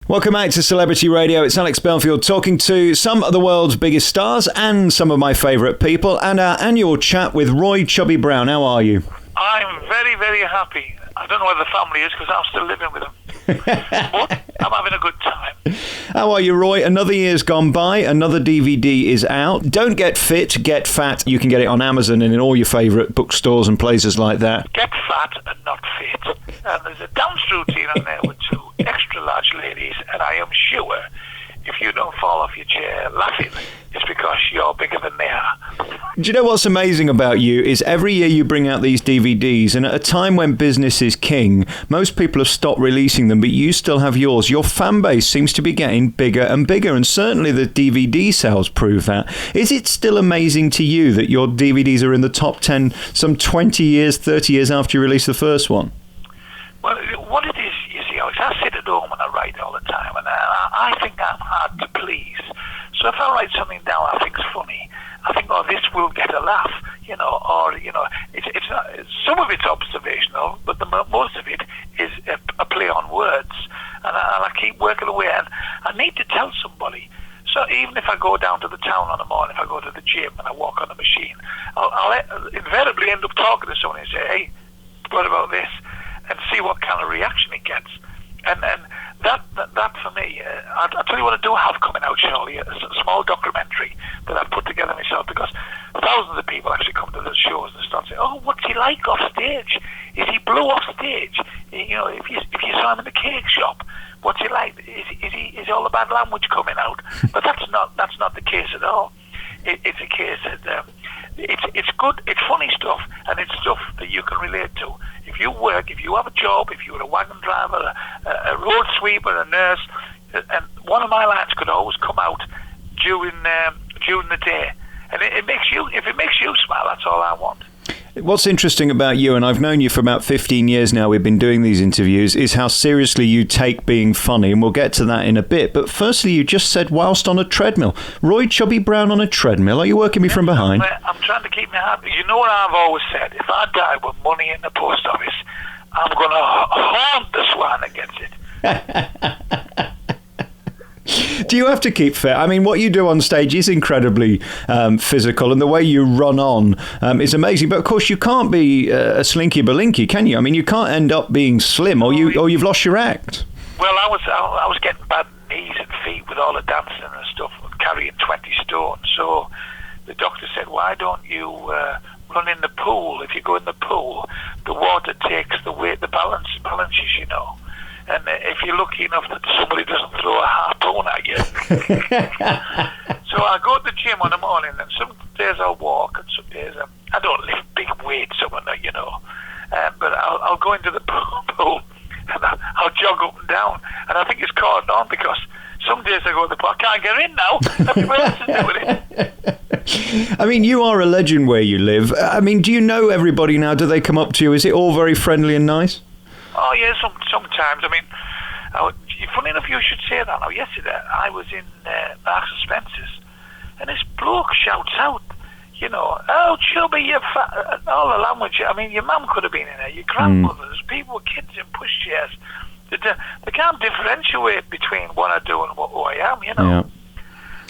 Welcome back to Celebrity Radio. It's Alex Belfield talking to some of the world's biggest stars and some of my favourite people, and our annual chat with Roy Chubby Brown. How are you? I'm very, very happy. I don't know where the family is because I'm still living with them. But I'm having a good time. How are you, Roy? Another year's gone by. Another DVD is out. Don't Get Fit, Get Fat. You can get it on Amazon and in all your favourite bookstores and places like that. Get fat and not fit. And there's a dance routine on there with two extra large ladies, and I am sure if you don't fall off your chair laughing, it's because you're bigger than they are. Do you know what's amazing about you is every year you bring out these DVDs, and at a time when business is king, most people have stopped releasing them, but you still have yours. Your fan base seems to be getting bigger and bigger, and certainly the DVD sales prove that. Is it still amazing to you that your DVDs are in the top 10 some 20 years, 30 years after you released the first one? Well, what it is, you see, Alex, I sit at home and I write all the time, and I think I'm hard to please. So if I write something down I think's funny, I think, oh, this will get a laugh, it's not, some of it's observational, but most of it is a play on words, and I keep working away, and I need to tell somebody. So even if I go down to the town on the morning, if I go to the gym and I walk on the machine, I'll invariably end up talking to someone and say, hey, what about this? And see what kind of reaction it gets. And that for me, I'll tell you what I do have coming out shortly, a small documentary that I've put together myself, because thousands of people actually come to the shows and start saying, oh, what's he like off stage? Is he blue off stage? If you saw him in the cake shop, what's he like? Is all the bad language coming out? But that's not the case at all. It's a case that it's good, it's funny stuff, and it's stuff that you can relate to. If you work, if you have a job, if you're a wagon driver, a road sweeper, a nurse, and one of my lines could always come out during the day, and if it makes you smile, that's all I want. What's interesting about you, and I've known you for about 15 years now, we've been doing these interviews, is how seriously you take being funny, and we'll get to that in a bit. But firstly, you just said whilst on a treadmill. Roy Chubby Brown on a treadmill. Are you working me from behind? I'm trying to keep me happy. You know what I've always said? If I die with money in the post office, I'm going to haunt the swan against it. Do you have to keep fit? I mean, what you do on stage is incredibly physical, and the way you run on is amazing. But of course, you can't be a slinky balinky, can you? I mean, you can't end up being slim, or you've lost your act. Well, I was getting bad knees and feet with all the dancing and stuff, carrying 20 stone. So the doctor said, why don't you run in the pool? If you go in the pool, the water takes the weight, the balances, And if you're lucky enough that somebody doesn't throw a harpoon at you. So I go to the gym in the morning, and some days I'll walk, and some days I don't lift big weights, but I'll go into the pool, and I'll jog up and down. And I think it's caught on because some days I go to the pool, I can't get in now. Everybody else is doing it. I mean, you are a legend where you live. I mean, do you know everybody now? Do they come up to you? Is it all very friendly and nice? Oh, yeah, sometimes. I mean, funny enough, you should say that now. Yesterday, I was in Marks and Spencer's, and this bloke shouts out, oh, Chubby, you're fat, all the language. I mean, your mum could have been in there, your grandmothers, people with kids in pushchairs. They can't differentiate between what I do and who I am, Yeah.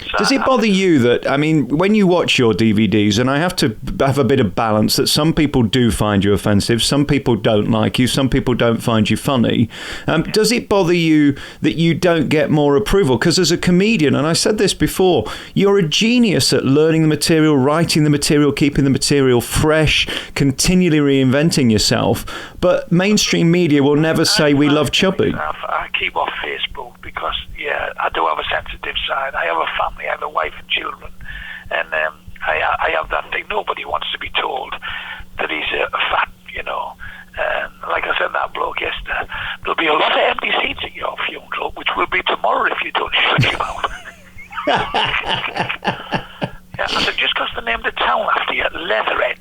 So does it bother you that, I mean, when you watch your DVDs, and I have to have a bit of balance, that some people do find you offensive, some people don't like you, some people don't find you funny. Does it bother you that you don't get more approval? Because as a comedian, and I said this before, you're a genius at learning the material, writing the material, keeping the material fresh, continually reinventing yourself. But mainstream media will never say we love Chubby. I keep off Facebook because, yeah, I do have a sensitive side. I have a family, I have a wife and children, and I have that thing. Nobody wants to be told that he's fat, like I said, that bloke yesterday, there'll be a lot of empty seats at your funeral, which will be tomorrow if you don't shut your mouth. Yeah, I said, just because they named the town after you, Leatherhead.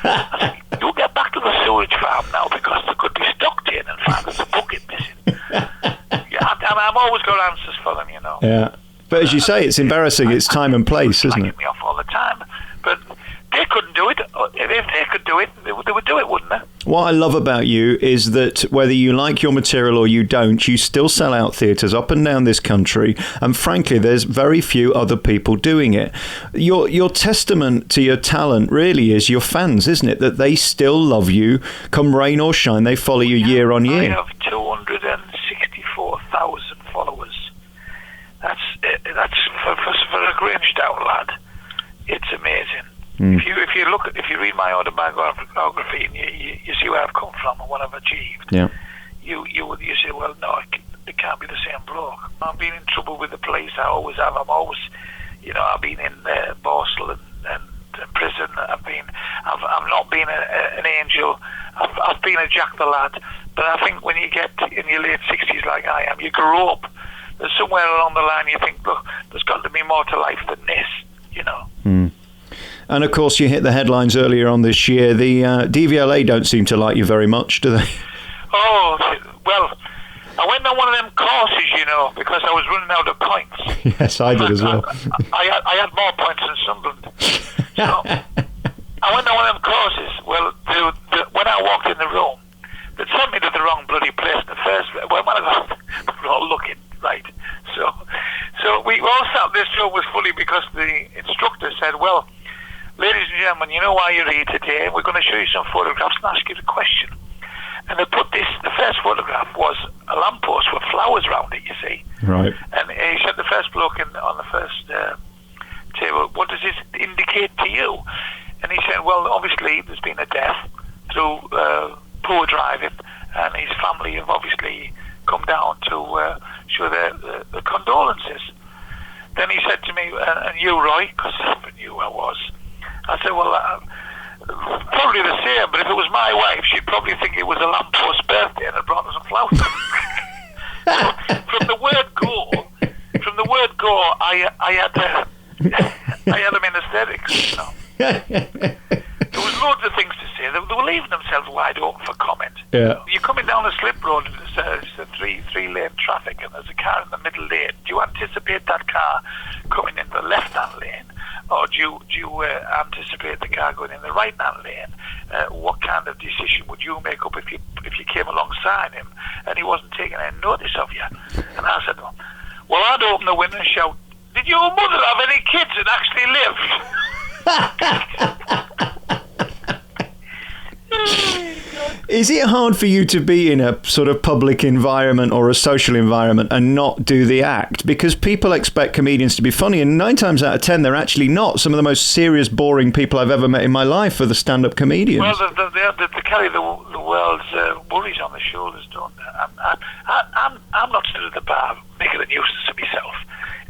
I said, you get back to the sewage farm now because there could be stock taken and found there's a bucket missing. Yeah, I've always got answers for them, Yeah. But as you say, it's embarrassing. It's time and place, isn't it? Me off all the time. But they couldn't do it. if they could do it, they would do it, wouldn't they? What I love about you is that whether you like your material or you don't, you still sell out theatres up and down this country, and frankly, there's very few other people doing it. Your testament to your talent really is your fans, isn't it? That they still love you, come rain or shine, they follow you year on year. I have 264,000 followers. That's for a Grange Down lad. It's amazing. If you read my autobiography and you see where I've come from and what I've achieved, you say, well, no, it can't be the same bloke. I've been in trouble with the police. I always have. I've been in Borstal and prison. I've not been an angel. I've been a Jack the Lad. But I think when you get in your late 60s like I am, you grow up. There's somewhere along the line you think, look, there's got to be more to life than this, And of course, you hit the headlines earlier on this year. The DVLA don't seem to like you very much, do they? Oh, well, I went on one of them courses, because I was running out of points. Yes, I did as well. I had more points than Sunderland. So I went on one of them courses. Well, when I walked in the room, they sent me to the wrong bloody place. When I got, we were all looking, right? So we all sat. This show was funny because the instructor said, well, ladies and gentlemen, you know why you're here today. We're going to show you some photographs and ask you the question. And they put the first photograph was a lamppost with flowers around it, you see. Right. And he said the first bloke on the first table, what does this indicate to you? And he said, well, obviously there's been a death through poor driving, and his family have obviously come down to show their condolences. Then he said to me, and you, Roy, because I knew who I was, I said, well, probably the same, but if it was my wife, she'd probably think it was a lamppost birthday and had brought us some flowers. So, from the word go, I had them in aesthetics, There was loads of things to say. They were leaving themselves wide open for comment. Yeah. You're coming down a slip road and it's a three-lane traffic and there's a car in the middle lane. Do you anticipate that car coming in the left-hand lane? Or do you anticipate the car going in the right-hand lane? What kind of decision would you make up if you came alongside him and he wasn't taking any notice of you? And I said, well, I'd open the window and shout, did your mother have any kids that actually lived? Is it hard for you to be in a sort of public environment or a social environment and not do the act? Because people expect comedians to be funny, and 9 times out of 10, they're actually not. Some of the most serious, boring people I've ever met in my life are the stand-up comedians. Well, they carry the world's worries on their shoulders, don't they? I'm not stood at the bar making a nuisance of myself.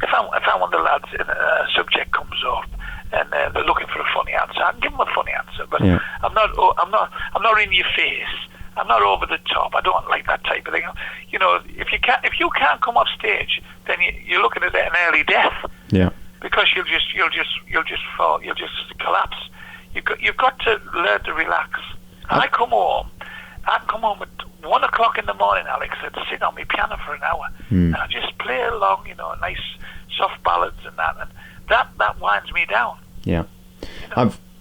If I'm one of the lads and a subject comes up, and they're looking for a funny answer, I can give them a funny answer, but yeah. I'm not in your face. I'm not over the top. I don't like that type of thing. If you can't come off stage, then you're looking at an early death. Yeah. Because you'll just fall. You'll just collapse. You've got to learn to relax. I can come home at 1:00 in the morning, Alex, and sit on my piano for an hour, and I just play along, nice soft ballads and that, and that winds me down. Yeah.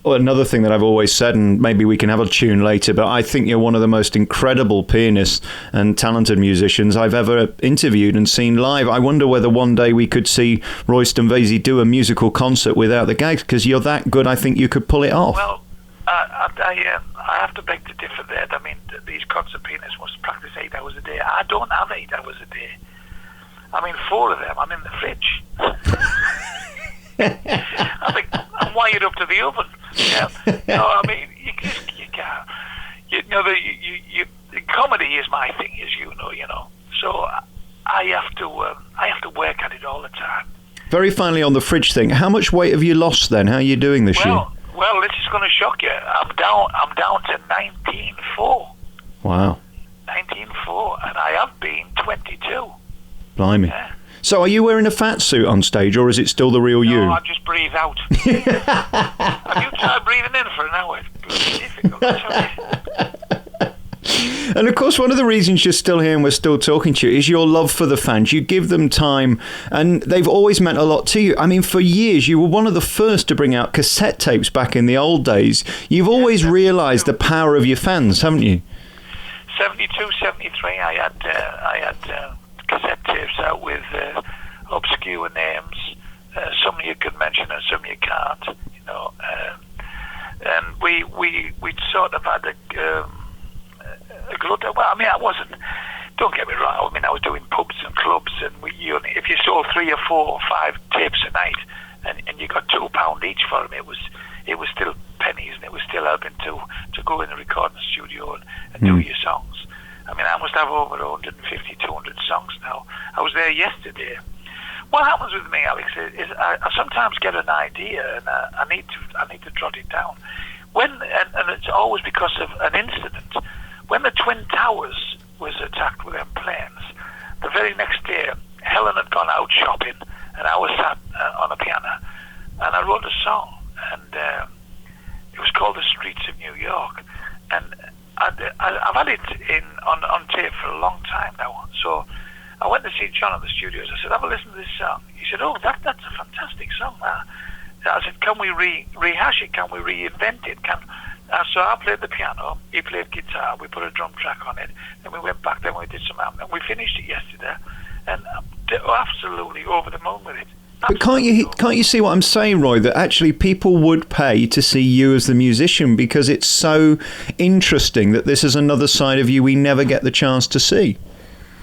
Another thing that I've always said, and maybe we can have a tune later, but I think you're one of the most incredible pianists and talented musicians I've ever interviewed and seen live. I wonder whether one day we could see Royston Vasey do a musical concert without the gags, because you're that good. I think you could pull it off. Well, I have to beg to differ there. I mean, these concert pianists must practice 8 hours a day. I don't have 8 hours a day. I mean, 4 of them, I'm in the fridge. I think I'm wired up to the oven. Yeah. No, I mean, you can't. Comedy is my thing, as you know. So I have to work at it all the time. Very finally, on the fridge thing, how much weight have you lost then? How are you doing this year? Well, this is going to shock you. I'm down to 19.4. Wow. 19.4, and I have been 22. Blimey. Yeah. So are you wearing a fat suit on stage, or is it still the real you? No, I just breathe out. Have you tried breathing in for an hour? It's difficult. And of course, one of the reasons you're still here and we're still talking to you is your love for the fans. You give them time, and they've always meant a lot to you. I mean, for years, you were one of the first to bring out cassette tapes back in the old days. You've always realised the power of your fans, haven't you? 72, 73, I had cassette tapes out with obscure names. Some you can mention and some you can't, you know. And we sort of had a glut. Well, I mean, I wasn't. Don't get me wrong. I mean, I was doing pubs and clubs, and if you sold 3 or 4 or 5 tapes a night, and you got £2 each for them, it was still pennies, and it was still helping to go in the recording studio and do your songs. I mean, I must have over 150, 200 songs now. I was there yesterday. What happens with me, Alex, is I sometimes get an idea and I need to jot it down. And it's always because of an incident. When the Twin Towers was attacked with them planes, the very next day, Helen had gone out shopping, and I was sat on a piano, and I wrote a song, and it was called "The Streets of New York," and I've had it on tape for a long time now. So I went to see John at the studios. I said, "Have a listen to this song." He said, "Oh, that's a fantastic song." I said, "Can we rehash it? Can we reinvent it? So I played the piano, he played guitar, we put a drum track on it, and we went back, then we did some album, and we finished it yesterday, and absolutely over the moon with it. But can't you see what I'm saying, Roy, that actually people would pay to see you as the musician because it's so interesting that this is another side of you we never get the chance to see?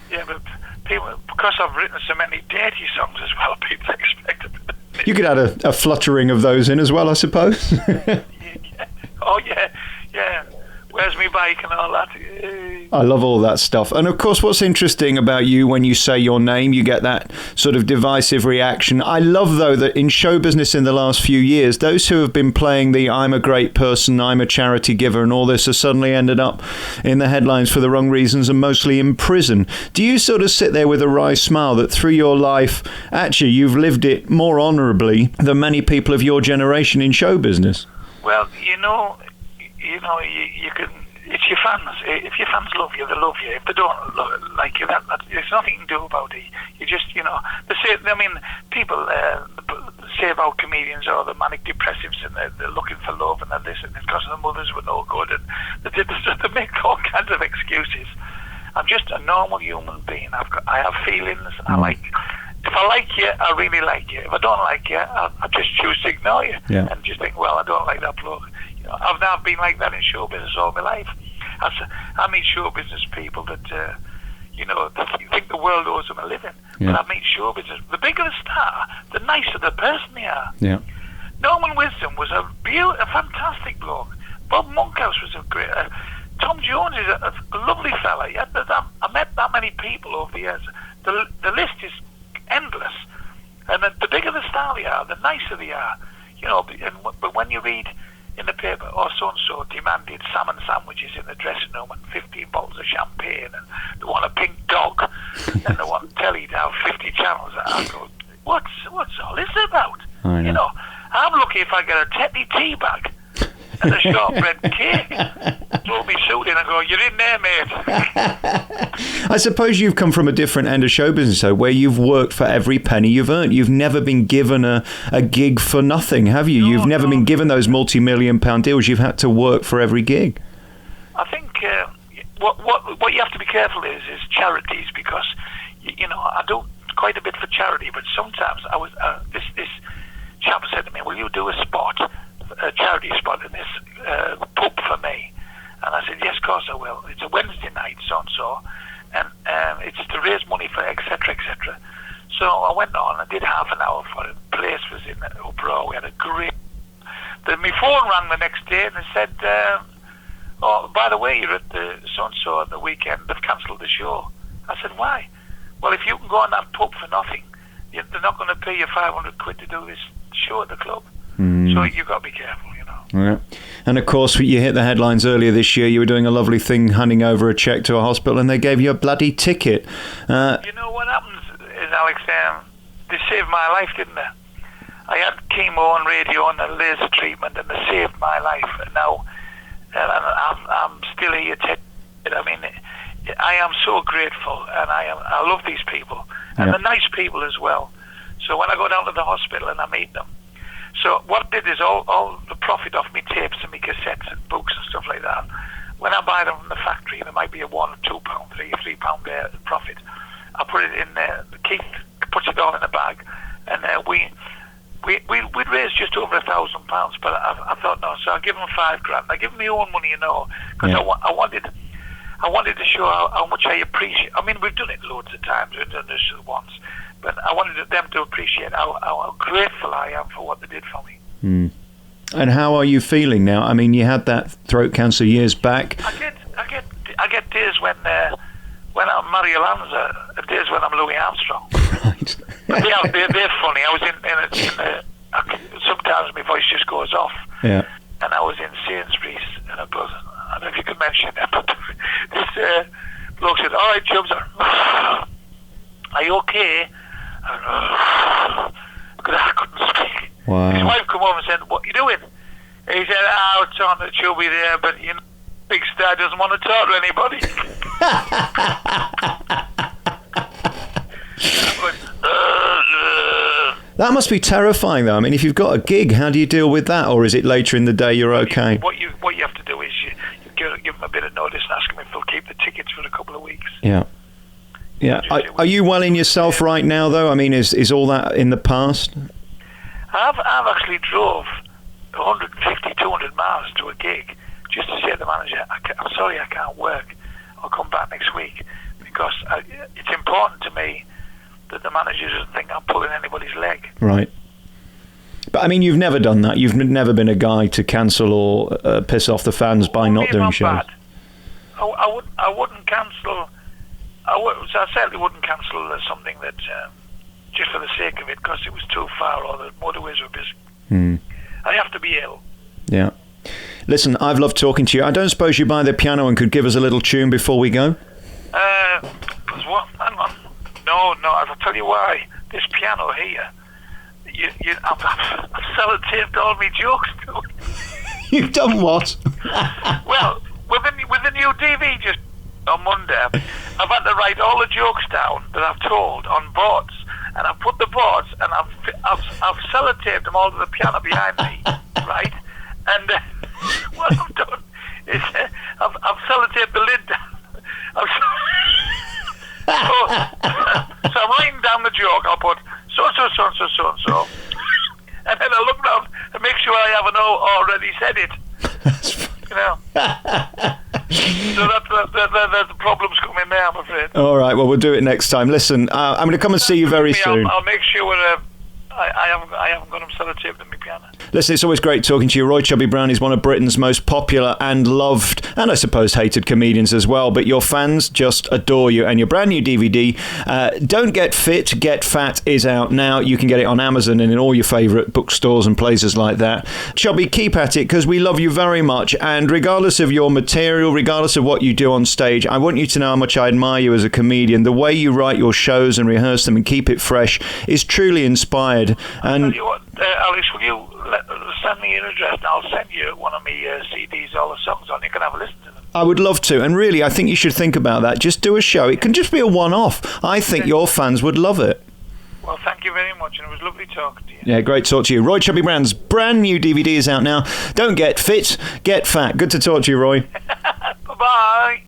Yeah, but people, because I've written so many dirty songs as well, people expect it. You could add a fluttering of those in as well, I suppose. Oh, yeah. Where's me bike and all that? I love all that stuff. And of course, what's interesting about you when you say your name, you get that sort of divisive reaction. I love, though, that in show business in the last few years, those who have been playing the I'm a great person, I'm a charity giver and all this have suddenly ended up in the headlines for the wrong reasons and mostly in prison. Do you sort of sit there with a wry smile that through your life, actually, you've lived it more honourably than many people of your generation in show business? Well, you can. It's your fans. If your fans love you, they love you. If they don't like you, there's nothing you can do about it. You just, they say. I mean, people say about comedians, the manic depressives, and they're looking for love, and this, and it's because the mothers were no good, and they make all kinds of excuses. I'm just a normal human being. I have feelings. If I like you, I really like you. If I don't like you, I just choose to ignore you and just think, well, I don't like that bloke. I've now been like that in show business all my life. I meet show business people that, that think the world owes them a living. Yeah. But I meet show business. The bigger the star, the nicer the person they are. Yeah. Norman Wisdom was a fantastic bloke. Bob Monkhouse was a great... Tom Jones is a lovely fella. I met that many people over the years. The list is endless. And the bigger the star they are, the nicer they are. But when you read in the paper, so-and-so demanded salmon sandwiches in the dressing room and 15 bottles of champagne, and they want a pink dog, and they want telly to have 50 channels. I go, what's all this about? I know. I'm lucky if I get a Tetley tea bag and a shortbread cake. Throw me suit in and go, you're in there, mate. I suppose you've come from a different end of show business, though, where you've worked for every penny you've earned. You've never been given a gig for nothing, have you? You've never been given those multi-million-pound deals. You've had to work for every gig. I think what you have to be careful is charities, because I do quite a bit for charity, but sometimes this chap said to me, will you do a charity spot in this pub for me? And I said, yes, of course I will. It's a Wednesday night, so-and-so, and it's to raise money for etc., etc. So I went on and did half an hour for it. The place was in uproar. We had a great... Then my phone rang the next day and they said, oh, by the way, you're at the so-and-so on the weekend. They've cancelled the show. I said, why? Well, if you can go on that pub for nothing, they're not going to pay you 500 quid to do this show at the club. So you've got to be careful, Yeah. And of course, you hit the headlines earlier this year. You were doing a lovely thing, handing over a cheque to a hospital, and they gave you a bloody ticket. You know what happens is, Alex, they saved my life, didn't they? I had chemo and radio and a laser treatment, and they saved my life. And now I'm still here 10 I mean, I am so grateful, and I love these people, and they're nice people as well. So when I go down to the hospital and I meet them, so what I did is all the profit off me tapes and me cassettes and books and stuff like that. When I buy them from the factory, there might be a £1 or £2, £3 profit. I put it in there. Keith puts it all in a bag, and we'd raised just over £1,000. But I thought no, so I give them £5,000. I give them my own money, because I wanted to show how much I appreciate. I mean, we've done it loads of times. We've done this once, but I wanted them to appreciate how grateful I am for what they did for me. Mm. And how are you feeling now? I mean, you had that throat cancer years back. I get days when I'm Mario Lanza, and days when I'm Louis Armstrong. Right. But they're funny. I was in sometimes my voice just goes off. Yeah. And I was in Sainsbury's, and I don't know if you can mention it, but this bloke said, "All right, Chubs, are you okay?" Because I couldn't speak. Wow. His wife come over and said, "What are you doing?" And he said, "It's on the Chubby there, but you know, big star doesn't want to talk to anybody." That must be terrifying, though. I mean, if you've got a gig, how do you deal with that? Or is it later in the day you're okay? What you have to do is you give them a bit of notice and ask them if they'll keep the tickets for a couple of weeks. Yeah. Yeah. Are you well in yourself right now, though? I mean, is all that in the past? I've actually drove 150, 200 miles to a gig just to say to the manager, I'm sorry I can't work. I'll come back next week, because it's important to me that the manager doesn't think I'm pulling anybody's leg. Right. But I mean, you've never done that. You've never been a guy to cancel or piss off the fans by not doing shows. Bad. I wouldn't cancel. I certainly wouldn't cancel something that just for the sake of it, because it was too far or the motorways were busy. I have to be ill. Yeah. Listen, I've loved talking to you. I don't suppose you buy the piano and could give us a little tune before we go? What? Hang on. No, I'll tell you why. This piano here, I've sellotaped all my jokes to it. You've done what? Well, with the new DV just on Monday, I've had to write all the jokes down that I've told on boards, and I've put the boards, and I've sellotaped them all to the piano behind me, right? And what I've done is I've sellotaped the lid down. So I'm writing down the joke. I'll put so, and then I look down and make sure I haven't already said it. That's funny. You know. So that's the problems coming there, I'm afraid. All right. Well, we'll do it next time. Listen, I'm going to come and see you very soon. I'll make sure I haven't got them sellotaped in my piano. Listen, it's always great talking to you. Roy Chubby Brown is one of Britain's most popular and loved, and I suppose hated comedians as well, but your fans just adore you. And your brand new DVD, Don't Get Fit, Get Fat, is out now. You can get it on Amazon and in all your favourite bookstores and places like that. Chubby, keep at it, because we love you very much, and regardless of your material, regardless of what you do on stage, I want you to know how much I admire you as a comedian. The way you write your shows and rehearse them and keep it fresh is truly inspired. And I'll tell you what, Alex, will you send me your address and I'll send you one of my CDs, all the songs on. You can have a listen to them. I would love to, and really, I think you should think about that. Just do a show. It can just be a one-off. I think your fans would love it. Well, thank you very much, and it was lovely talking to you. Yeah, great to talk to you. Roy Chubby Brown's brand new DVD is out now. Don't Get Fit, Get Fat. Good to talk to you, Roy. Bye-bye.